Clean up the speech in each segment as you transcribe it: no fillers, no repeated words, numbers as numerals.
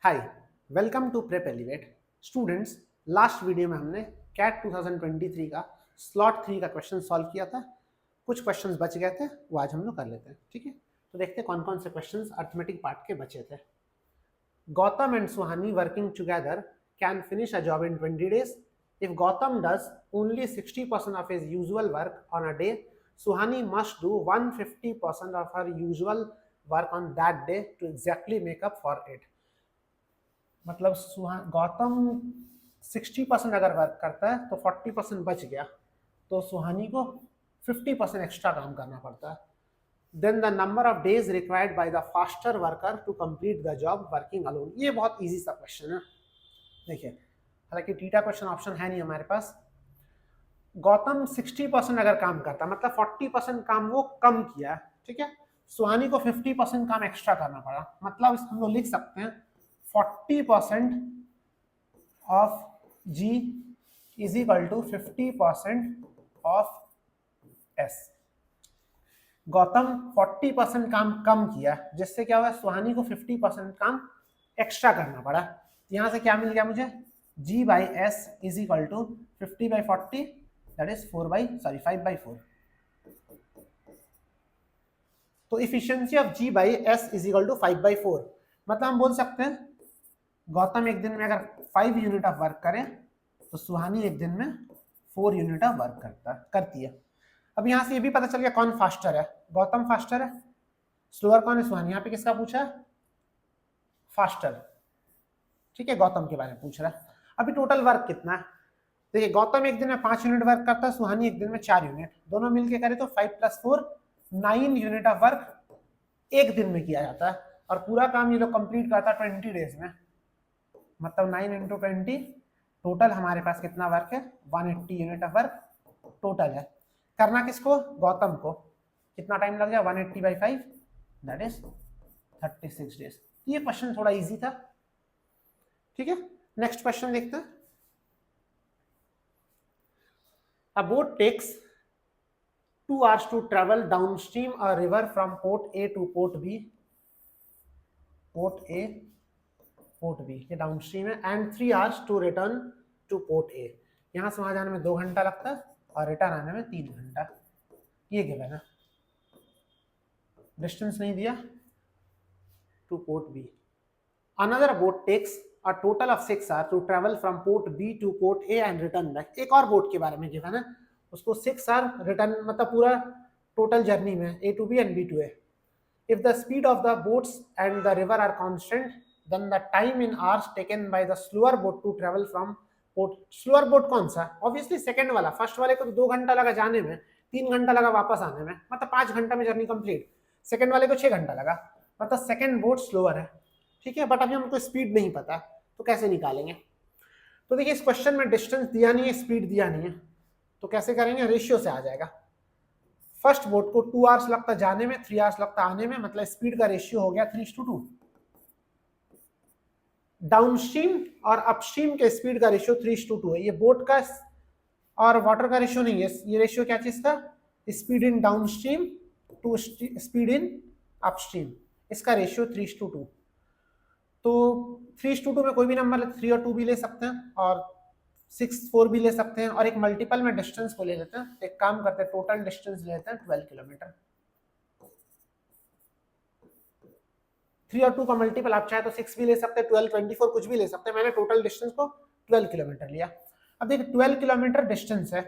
Hi, welcome to Prep Elevate. Students, last video में हमने cat 2023 का स्लॉट 3 का क्वेश्चन सॉल्व किया था। कुछ क्वेश्चंस बच गए थे, वो आज हम लोग कर लेते हैं। ठीक है, तो देखते हैं कौन कौन से क्वेश्चंस अर्थमेटिक पार्ट के बचे थे। Gautam and Suhani working together can finish a job in 20 days. If Gautam does only 60% of his usual work on a day, Suhani must do 150% of her usual work on that day to exactly make up for it. मतलब गौतम 60% अगर work करता है तो 40% बच गया, तो सुहानी को 50% extra काम करना पड़ता है। Then the number of days required by the faster worker to complete the job working alone. ये बहुत इजी सा क्वेश्चन है। देखिए, हालांकि टीटा क्वेश्चन ऑप्शन है नहीं हमारे पास। गौतम 60% अगर काम करता, मतलब 40% काम वो कम किया, ठीक है। सुहानी को 50% काम एक्स्ट्रा करना पड़ा, मतलब हम लोग लिख सकते हैं 40% of G is equal to 50% of S। Gautam 40% काम कम किया, जिससे क्या हुआ, सुहानी को 50% काम एक्स्ट्रा करना पड़ा। यहां से क्या मिल गया मुझे, G by S is equal to 50 by 40, that is 5/4। तो efficiency of G by S is equal to 5/4। मतलब हम बोल सकते हैं गौतम एक दिन में अगर 5 यूनिट ऑफ वर्क करे तो सुहानी एक दिन में 4 यूनिट ऑफ वर्क करती है। अब यहां से ये भी पता चल गया कौन फास्टर है। गौतम फास्टर है, स्लोअर कौन है, सुहानी। यहाँ पे किसका पूछा है, फास्टर। ठीक है, गौतम के बारे में पूछ रहा है। अभी टोटल वर्क कितना है, देखिए गौतम एक दिन में 5 यूनिट वर्क करता है, सुहानी एक दिन में 4 यूनिट, दोनों मिलके करे तो 5 + 4 9 यूनिट ऑफ वर्क एक दिन में किया जाता है। और पूरा काम ये लोग कंप्लीट करता है 20 डेज में, मतलब 9 × 20, टोटल हमारे पास कितना वर्क है, 180 यूनिट ऑफ वर्क टोटल है। करना किसको, गौतम को। कितना टाइम लग जाए, 180/5, दैट इज 36 डेज। ये क्वेश्चन थोड़ा इजी था। ठीक है, नेक्स्ट क्वेश्चन देखते हैं। A boat takes 2 hours to travel downstream a river from port A to port B। port A, port B, ये डाउनस्ट्रीम है। And 3 hours to return to port A. यहाँ से वहां जाने में 2 घंटा लगता है और रिटर्न आने में 3 घंटा। ये गिवन है, डिस्टेंस नहीं दिया, to port B. Another boat takes a total of 6 hours to travel from port B to port A and return back. एक और बोट के बारे में गिवन है, उसको 6 hours रिटर्न, मतलब पूरा टोटल जर्नी में A to B and B to A. If the speed of the boats and the river are constant, then the time in hours taken by the slower boat to travel from port। slower boat कौन सा, obviously second वाला। First वाले को तो 2 घंटा लगा जाने में, 3 घंटा लगा वापस आने में, मतलब 5 घंटा में जर्नी कंप्लीट। सेकंड वाले को 6 घंटा लगा, मतलब सेकंड बोट स्लोअर है। ठीक है, बट अभी हमको स्पीड नहीं पता, तो कैसे निकालेंगे। तो देखिए, इस क्वेश्चन में डिस्टेंस दिया नहीं है, स्पीड दिया नहीं है, तो कैसे करेंगे, रेशियो से आ जाएगा। फर्स्ट बोट को 2 hours लगता जाने में, 3 hours लगता आने में, मतलब स्पीड का रेशियो हो गया 3:2। डाउनस्ट्रीम और अपस्ट्रीम के स्पीड का रेशियो 3:2 है। ये बोट का और वाटर का रेशियो नहीं है, ये रेशियो क्या चीज का, speed in downstream to speed in upstream, इसका रेशियो 3:2। तो 3:2 में कोई भी नंबर 3 और 2 भी ले सकते हैं, और 6, 4 भी ले सकते हैं, और एक मल्टीपल में डिस्टेंस को ले लेते हैं। एक काम करते हैं, टोटल डिस्टेंस ले लेते हैं 12 किलोमीटर। 3 और 2 का मल्टीपल आप चाहे तो 6 भी ले सकते हैं, 12, 24 कुछ भी ले सकते हैं। मैंने टोटल डिस्टेंस को 12 किलोमीटर लिया। अब देखिए 12 किलोमीटर डिस्टेंस है,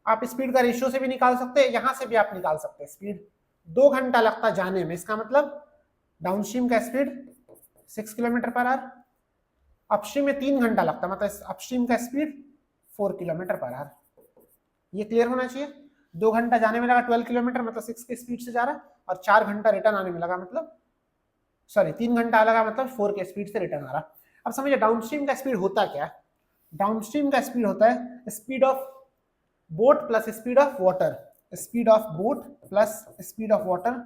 आप स्पीड का रेशियो से भी निकाल सकते हैं, यहां से भी आप निकाल सकते हैं। स्पीड 2 घंटा लगता जाने में, इसका मतलब डाउनस्ट्रीम का स्पीड 6 km/h, अपस्ट्रीम में 3 घंटा लगता, मतलब अपस्ट्रीम का स्पीड 4 km/h। ये क्लियर होना चाहिए। 2 घंटा जाने में लगा 12 किलोमीटर, मतलब 6 की स्पीड से जा रहा है, और 4 घंटा रिटर्न आने में लगा, मतलब 3 घंटा लगा, मतलब 4 के स्पीड से रिटर्न आ रहा। अब समझिए डाउनस्ट्रीम का स्पीड होता क्या है। डाउनस्ट्रीम का स्पीड होता है speed of boat plus speed of water. Speed of boat plus speed of water,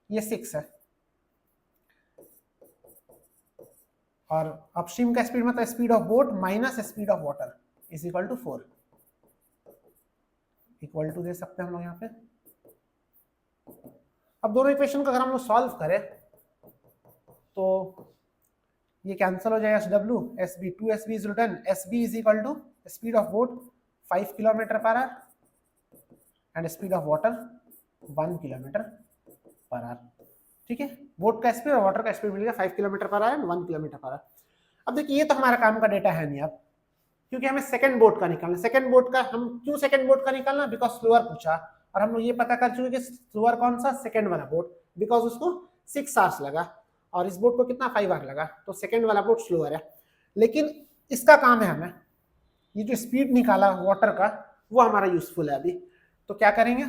ये 6 है। और अपस्ट्रीम का स्पीड मतलब speed of boat minus speed of water is equal to 4। Equal to दे सकते हैं हम लोग यहाँ पे। अब दोनों इक्वेशन को अगर हम लोग सॉल्व करें तो ये कैंसिल हो जाएगा SW, SB 2SB is written, SB is equal to speed of boat 5 kilometre per hour and speed of water 1 kilometre per hour. ठीक है, बोट का स्पीड और वाटर का स्पीड मिलेगा 5 kilometre per hour and 1 kilometre per our. अब देखिए ये तो हमारा काम का डेटा है नहीं अब, क्योंकि हमें सेकंड बोट का निकालना। सेकंड बोट का हम क्यों सेकंड बोट का निकालना, बिकॉज स्लोअर पूछा और हम लोग ये पता कर चुके कि स्लोअर कौन सा, सेकंड वाला बोट, बिकॉज उसको 6 आवर्स लगा और इस बोट को कितना 5 आवर लगा, तो सेकंड वाला बोट स्लोअर है। लेकिन इसका काम है हमें ये जो स्पीड निकाला वाटर का वो हमारा यूजफुल है अभी। तो क्या करेंगे,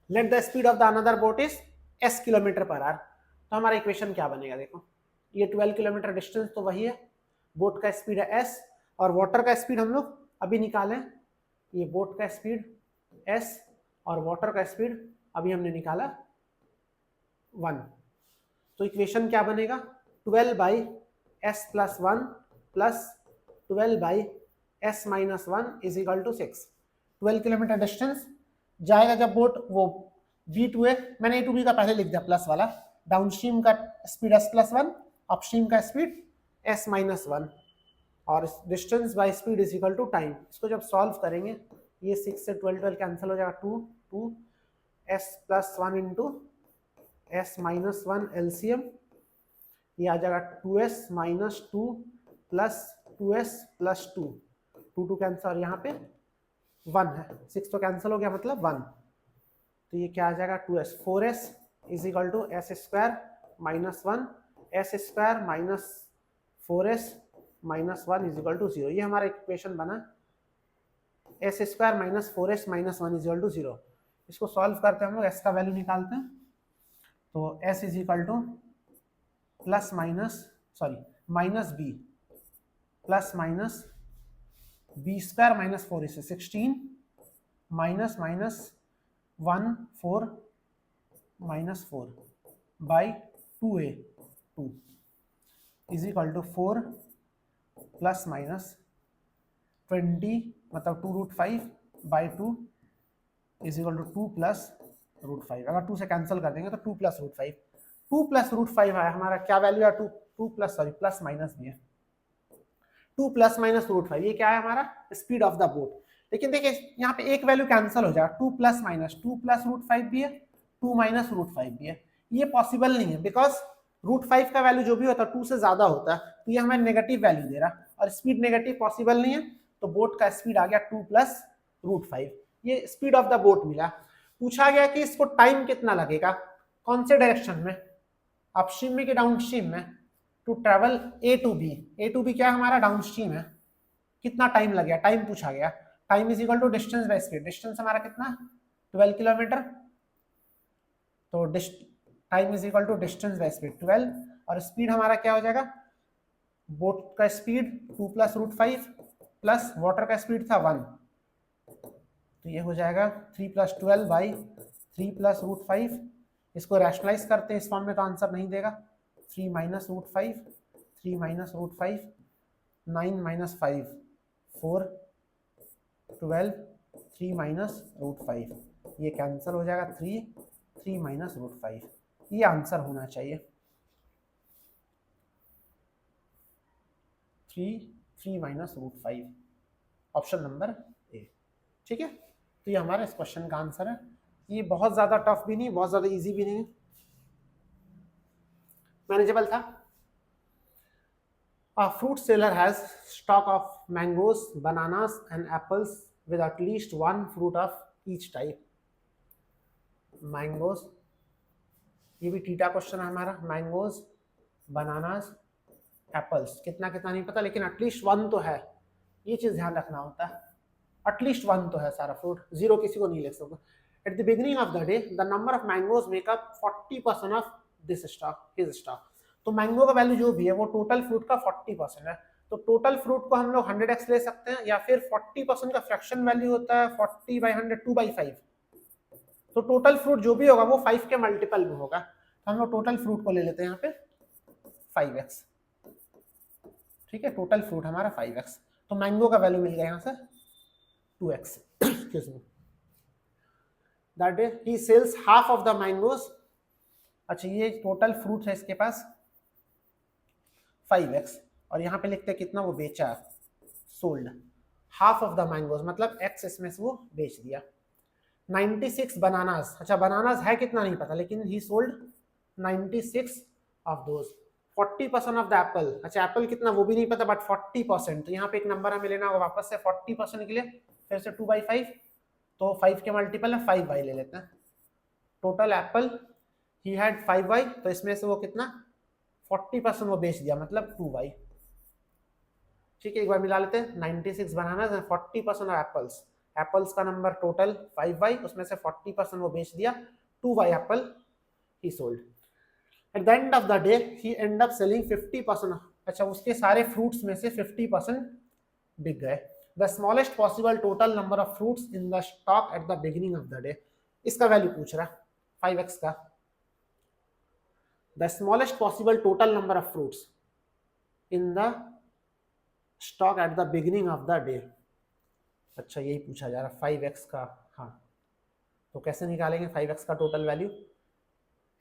let the speed of the another boat is s kilometre per our. तो हमारा इक्वेशन क्या बनेगा, देखो ये 12 किलोमीटर डिस्टेंस तो वही है, बोट का स्पीड है s और वाटर का स्पीड हम लोग अभी निकालें, ये बोट का स्पीड s और वाटर का स्पीड अभी हमने निकाला 1। तो इक्वेशन क्या बनेगा, 12 by s plus 1 plus 12 by s minus 1 is equal to 6। 12 kilometre distance जाएगा जब बोट वो B2A, मैंने A2B का पहले लिख दिया प्लस वाला, डाउनस्ट्रीम का स्पीड s प्लस 1, अपस्ट्रीम का स्पीड s माइनस 1 और distance by speed is equal to time. इसको जब सॉल्व करेंगे ये 6 से 12 कैंसिल हो जाएगा, 2 s plus 1 into s minus 1 LCM, ये आ जाएगा 2s minus 2 plus 2s plus 2, 2 cancel और यहाँ पे 1 है, 6 तो कैंसिल हो गया मतलब 1, तो ये क्या आ जाएगा 2s, 4s is equal to s square minus 1, s square minus 4s minus 1 is equal to 0। ये हमारा इक्वेशन बना, s square minus 4s minus 1 is equal to 0। इसको सॉल्व करते हैं हम लोग, s का वैल्यू निकालते हैं, तो s is equal to plus minus sorry minus b plus minus b square minus 4 इसे 16 minus minus 1 4 minus 4 by 2a 2 is equal to 4 plus minus 20 मतलब 2 root 5 by 2 is equal to 2 plus root 5। अगर 2 से cancel कर देंगे तो 2 plus root 5, 2 plus root 5 है हमारा, क्या वैल्यू है 2 प्लस सॉरी प्लस माइनस भी है 2 प्लस माइनस रूट 5, ये क्या है हमारा स्पीड ऑफ द बोट। लेकिन देखिए यहाँ पे एक वैल्यू कैंसिल हो जाएगा, 2 प्लस माइनस 2 प्लस रूट 5 भी है, 2 माइनस रूट 5 भी है, ये पॉसिबल नहीं है बिकॉज रूट 5 का वैल्यू जो भी होता है 2 से ज्यादा होता है, तो ये हमें नेगेटिव वैल्यू दे रहा और स्पीड नेगेटिव पॉसिबल नहीं है, तो बोट का स्पीड आ गया 2 प्लस रूट 5, ये स्पीड ऑफ द बोट मिला। पूछा गया कि इसको टाइम कितना लगेगा, कौन से डायरेक्शन में, अपस्ट्रीम में कि डाउनस्ट्रीम में, to travel A to B, A to B क्या हमारा डाउनस्ट्रीम है, कितना टाइम लगेगा, टाइम पूछा गया, time is equal to distance by speed, distance हमारा कितना 12 किलोमीटर, तो time is equal to distance by speed 12 और स्पीड हमारा क्या हो जाएगा, बोट का speed 2 plus root 5 plus water का स्पीड था 1, तो ये हो जाएगा 3 प्लस 12 बाई 3 प्लस रूट 5, इसको रैशनलाइज करते हैं इस फॉर्म में तो आंसर नहीं देगा, 3 minus root 5 3 minus root 5 9 minus 5 4 12 3 minus root 5, ये कैंसिल हो जाएगा 3 माइनस रूट 5, ये आंसर होना चाहिए 3 minus root 5, option number A. ठीक है, तो ये हमारा इस क्वेश्चन का आंसर है। ये बहुत ज्यादा टफ भी नहीं, बहुत ज्यादा इजी भी नहीं, मैनेजेबल था। A fruit seller has stock of mangoes, bananas and apples with at least one fruit of each type. Mangoes, ये भी टीटा क्वेश्चन है हमारा, मैंगोज बनानास एप्पल्स, कितना कितना नहीं पता लेकिन एटलीस्ट 1 तो है, ये चीज ध्यान रखना होता है, एटलीस्ट 1 तो है सारा फ्रूट, 0 किसी को नहीं लिख सकता। At the beginning of the day the number of mangoes make up 40% of this stock, his stock. तो मैंगो का वैल्यू जो भी है वो टोटल फ्रूट का 40% है, तो टोटल फ्रूट को हम लोग 100x ले सकते हैं या फिर 40% का फ्रैक्शन वैल्यू होता है 40/100 2/5, तो टोटल फ्रूट जो भी होगा वो 5 के मल्टीपल में होगा, तो हम लोग टोटल फ्रूट को ले लेते हैं यहाँ पे 5x। ठीक है, टोटल फ्रूट हमारा 5x, तो मैंगो का वैल्यू मिल गया यहाँ से 2x। Excuse me, that is he sells half of the mangoes. अच्छा, ये टोटल फ्रूट है इसके पास 5x, और यहाँ पे लिखते हैं कितना वो बेचा, sold half of the mangoes, मतलब x इसमें से वो बेच दिया। 96 बनानास, अच्छा बनानास है कितना नहीं पता, लेकिन ही sold 96 of those. 40% of the Apple, अच्छा एप्पल कितना वो भी नहीं पता, बट 40%, तो यहाँ पे एक नंबर हमें लेना होगा वापस से 40% के लिए, फिर से 2/5, तो 5 के मल्टीपल है 5y ले लेते हैं। Total Apple he had 5y, तो इसमें से वो कितना 40% वो बेच दिया, मतलब 2y। ठीक है, एक बार मिला लेते हैं, 96 बनाना 40% ऑफ एप्पल्स, एप्पल्स का नंबर टोटल 5y, उसमें से 40% वो बेच दिया, 2y Apple he sold. At the end of the day he and up selling 50%, अच्छा उसके सारे फ्रूट्स में से 50% बिक गए। The smallest possible total number of fruits in the stock at the beginning of the day, इसका value पूछ रहा है 5x का। The smallest possible total number of fruits in the stock at the beginning of the day, अच्छा यही पूछा जा रहा 5x का। हाँ, तो कैसे निकालेंगे 5x का total value,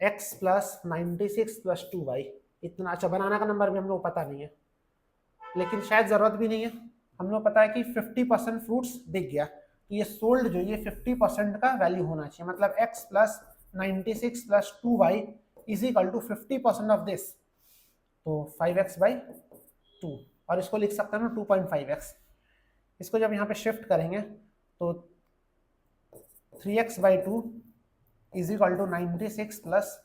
x plus 96 plus 2y, इतना। अच्छा बनाना का नंबर भी हम लोग पता नहीं है, लेकिन शायद जरूरत भी नहीं है, हम लोग पता है कि 50% फ्रूट्स बिक गया, तो ये सोल्ड जो ये 50% का वैल्यू होना चाहिए, मतलब x plus 96 plus 2y is equal to 50% of this, तो 5x/2, और इसको लिख सकते हैं ना 2.5x। इसको जब यहाँ पे शिफ्ट करेंगे तो 3x/2 is equal to 96 plus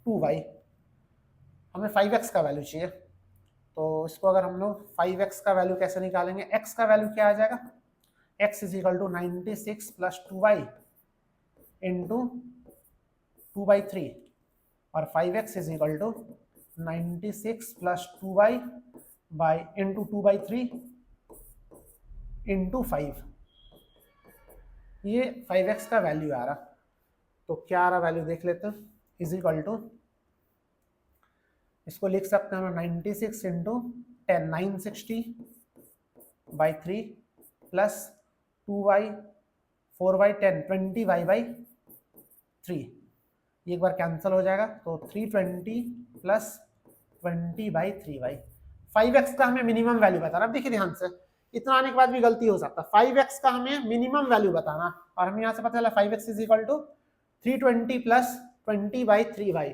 2y, हमें 5x का वैल्यू चाहिए, तो इसको अगर हम लोग 5x का वैल्यू कैसे निकालेंगे, x का वैल्यू क्या आ जाएगा, x is equal to 96 plus 2y into 2/3, और 5x is equal to 96 plus 2y by into 2/3 into 5, ये 5x का वैल्यू आ रहा, तो क्या आ रहा वैल्यू देख लेते हैं, इज इक्वल टू, इसको लिख सकते हैं 96 इंटू 10 960/3 प्लस 2y 4/10 20y/3, ये एक बार कैंसिल हो जाएगा, तो 320 प्लस 20/3y। 5x का हमें मिनिमम वैल्यू बताना, अब देखिए ध्यान से, इतना आने के बाद भी गलती हो सकता है, 5x का हमें मिनिमम वैल्यू बताना, और हमें यहाँ से पता चला 5x is equal to 320 plus 20/3y,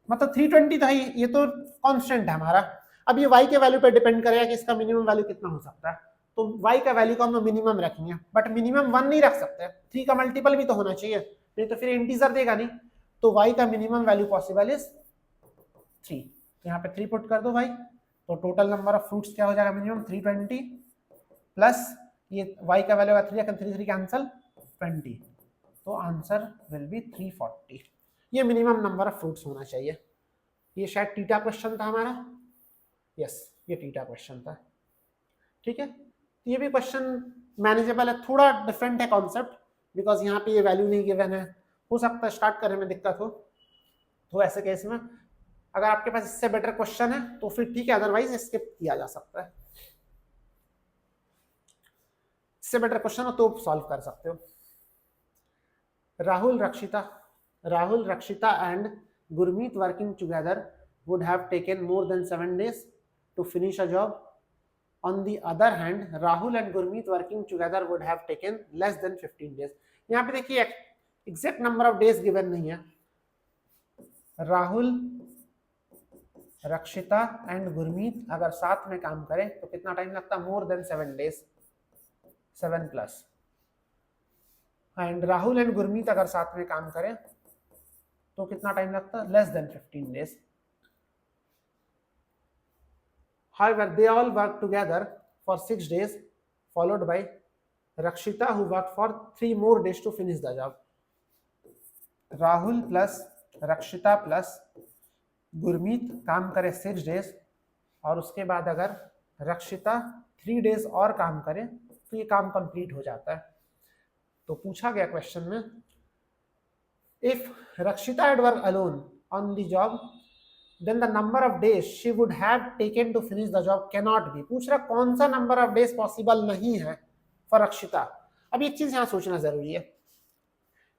मतलब 320 था, ये तो कांस्टेंट है हमारा। अब ये y के वैल्यू पे डिपेंड करेगा कि इसका मिनिमम वैल्यू कितना हो सकता है, तो y का वैल्यू को हम मिनिमम रखेंगे, बट मिनिमम 1 नहीं रख सकते, 3 का मल्टीपल भी तो होना चाहिए, नहीं तो फिर इंटीजर देगा नहीं, तो y का मिनिमम वैल्यू पॉसिबल इज 3, तो यहाँ पे 3 पुट कर दो भाई, तो टोटल नंबर ऑफ फ्रूट्स क्या हो जाएगा मिनिमम 320 प्लस ये y का वैल्यू होगा 3 3 कैंसिल 20, तो आंसर विल बी 340, ये मिनिमम नंबर ऑफ फ्रूट्स होना चाहिए। ये शायद टीटा क्वेश्चन था हमारा, यस ये टीटा क्वेश्चन था, ठीक है, ये भी क्वेश्चन मैनेजेबल है, थोड़ा डिफरेंट है कॉन्सेप्ट, बिकॉज यहाँ पे ये वैल्यू नहीं गिवन है, हो सकता है स्टार्ट करने में दिक्कत हो, तो ऐसे केस में अगर आपके पास इससे बेटर क्वेश्चन है तो फिर ठीक है, अदरवाइज स्किप किया जा सकता है, इससे बेटर क्वेश्चन हो तो सॉल्व कर सकते हो। Rahul, Rakshita and Gurmeet working together would have taken more than 7 days to finish a job. On the other hand, Rahul and Gurmeet working together would have taken less than 15 days. यहाँ पे देखिए exact number of days given नहीं है, राहुल, रक्षिता and Gurmeet अगर साथ में काम करें तो कितना टाइम लगता है, more than 7 days, 7 plus, and Rahul and Gurmeet अगर साथ में काम करें तो कितना टाइम लगता है, less than 15 days. However, they all worked together for 6 days, followed by Rakshita who worked for 3 more days to finish the job. Rahul plus रक्षिता प्लस गुरमीत काम करे 6 डेज, और उसके बाद अगर रक्षिता 3 डेज और काम करे तो ये काम कंप्लीट हो जाता है। तो पूछा गया क्वेश्चन में, इफ रक्षिता had worked alone on the job, then the number of days she would have taken to finish the job cannot be। पूछ रहा कौन सा नंबर ऑफ डेज पॉसिबल नहीं है फॉर रक्षिता। अब एक चीज यहाँ सोचना जरूरी है,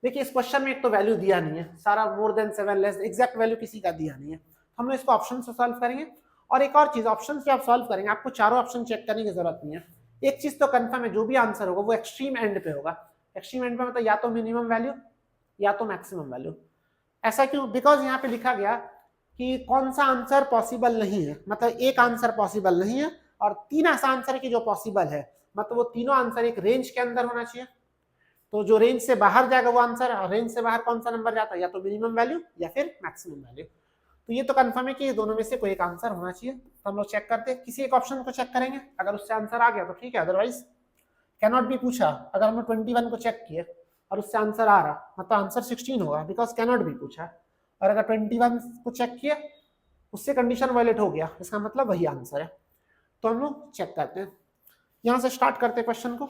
देखिए इस क्वेश्चन में एक तो वैल्यू दिया नहीं है, सारा more than 7 less, exact value किसी का दिया नहीं है, हम लोग इसको ऑप्शन से सॉल्व करेंगे। और एक और चीज, ऑप्शन से आप सॉल्व करेंगे आपको चारों ऑप्शन चेक करने की जरूरत नहीं है। एक चीज तो कंफर्म है, जो भी आंसर होगा वो एक्सट्रीम एंड पे होगा। एक्सट्रीम एंड पे मतलब या तो मिनिमम वैल्यू या तो मैक्सिमम वैल्यू। ऐसा क्यों? बिकॉज यहाँ पे लिखा गया कि कौन सा आंसर पॉसिबल नहीं है, मतलब एक आंसर पॉसिबल नहीं है और तीन ऐसा आंसर है कि जो पॉसिबल है, मतलब वो तीनों आंसर एक रेंज के अंदर होना चाहिए। तो जो रेंज से बाहर जाएगा वो आंसर, और रेंज से बाहर कौन सा नंबर जाता है, या तो मिनिमम वैल्यू या फिर मैक्सिमम वैल्यू। तो ये तो कंफर्म है कि दोनों में से कोई एक आंसर होना चाहिए। तो हम लोग चेक करते हैं, किसी एक ऑप्शन को चेक करेंगे, अगर उससे आंसर आ गया तो ठीक है, अदरवाइज कैन नॉट बी पूछा। अगर हमने 21 को चेक किया और उससे आंसर आ रहा, मतलब आंसर 16 होगा, बिकॉज कैन नॉट बी पूछा। और अगर 21 को चेक किया, उससे कंडीशन वायलेट हो गया, इसका मतलब वही आंसर है। तो हम लोग चेक करते हैं, यहां से स्टार्ट करते हैं क्वेश्चन को।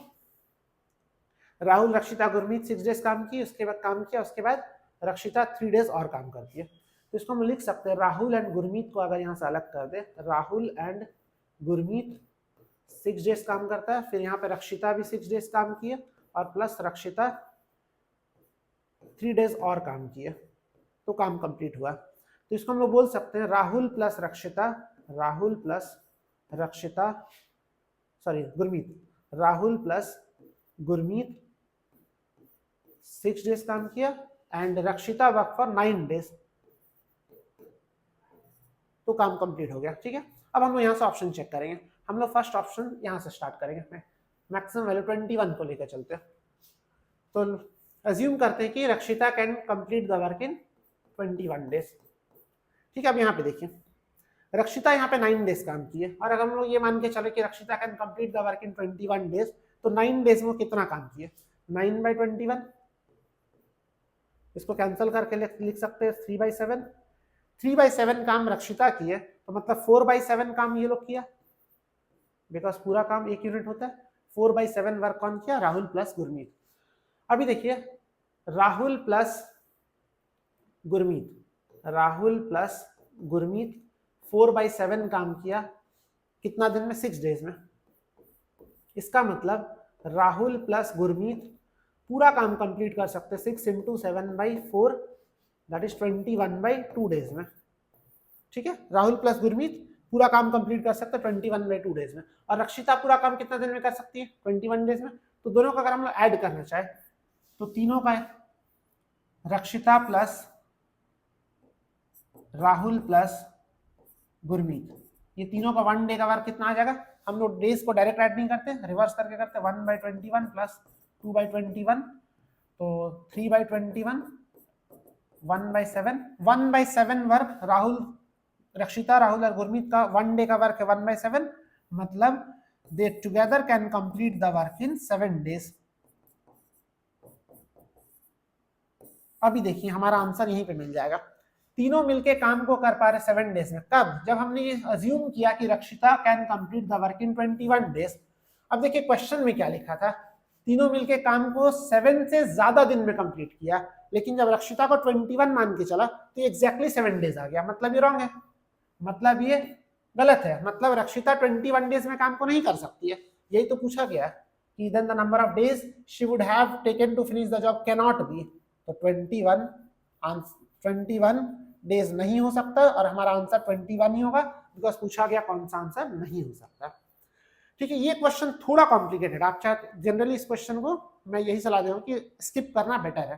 राहुल, रक्षिता, गुरमीत 6 डेज काम की, उसके बाद काम किया, उसके बाद रक्षिता 3 डेज और काम करती है। तो इसको हम लिख सकते हैं, राहुल एंड गुरमीत को अगर यहाँ से अलग कर दे, राहुल एंड गुरमीत 6 डेज काम करता है, फिर यहाँ पे रक्षिता भी 6 डेज काम किए और प्लस रक्षिता 3 डेज और काम किए, तो काम कंप्लीट हुआ। तो इसको हम लोग बोल सकते हैं राहुल प्लस रक्षिता, राहुल प्लस रक्षिता, sorry Gurmeet, Rahul plus Gurmeet 6 days काम किया एंड रक्षिता वर्क फॉर 9 डेज, तो काम कंप्लीट हो गया। ठीक है, अब हम लोग यहाँ से ऑप्शन चेक करेंगे। हम लोग फर्स्ट ऑप्शन यहाँ से स्टार्ट करेंगे, मैक्सिमम वैल्यू 21 को लेकर चलते हैं। तो अज्यूम करते हैं कि रक्षिता can complete the work in 21 days. ठीक है, अब यहाँ पे देखिए रक्षिता यहाँ पे 9 डेज काम की है, और अगर हम लोग ये मान के चले कि रक्षिता can complete the work in 21 days, तो 9 डेज में कितना काम किया, 9/21, इसको कैंसिल करके लिख सकते हैं 3/7। 3/7 काम रक्षिता की है, तो मतलब 4/7 काम ये लोग किया, बिकॉज पूरा काम एक यूनिट होता है। 4/7 वर्क कौन किया, राहुल प्लस गुरमीत। अभी देखिए राहुल प्लस गुरमीत, राहुल प्लस गुरमीत 4/7 काम किया, कितना दिन में, 6 डेज में। इसका मतलब राहुल प्लस गुरमीत पूरा काम कंप्लीट कर सकते 6 × 7/4, दैट इज 21/2 डेज में। ठीक है, राहुल प्लस गुरमीत पूरा काम कंप्लीट कर सकते 21/2 डेज में, और रक्षिता पूरा काम कितना दिन में कर सकती है, 21 डेज में। तो दोनों का अगर हम लोग ऐड करना चाहे तो तीनों का, रक्षिता प्लस राहुल प्लस गुरमीत, ये तीनों का 1 डे का वर्क कितना आ जाएगा। हम लोग डेज को डायरेक्ट ऐड नहीं करते, रिवर्स करके करते, 1/21 प्लस 2/21, तो 3/21, 1/7। 1/7 वर्क राहुल, रक्षिता, राहुल और गुरमीत का 1 डे का वर्क है 1/7, मतलब दे together can complete the work in 7 days. अभी देखिए हमारा आंसर यहीं पे मिल जाएगा, तीनों मिलके काम को कर पा रहे 7 डेज में। कब? जब हमने ये अज्यूम किया कि रक्षिता can complete the work in 21 days. अब देखिए क्वेश्चन में क्या लिखा था, तीनों मिलके काम को 7 से ज्यादा दिन में कंप्लीट किया, लेकिन जब रक्षिता को 21 मान के चला तो एग्जैक्टली 7 डेज आ गया, मतलब ये रॉन्ग है, मतलब ये गलत है, मतलब रक्षिता 21 डेज में काम को नहीं कर सकती है। यही तो पूछा गया कि then the number of days she would have taken to finish the job can not be, तो 21 डेज नहीं हो सकता, और हमारा आंसर 21 ही होगा, बिकॉज पूछा गया कौन सा आंसर नहीं हो सकता। ठीक है, ये क्वेश्चन थोड़ा कॉम्प्लिकेटेड, आप चाहे जनरली इस क्वेश्चन को मैं यही सलाह दे रहा हूँ कि स्किप करना बेटर है।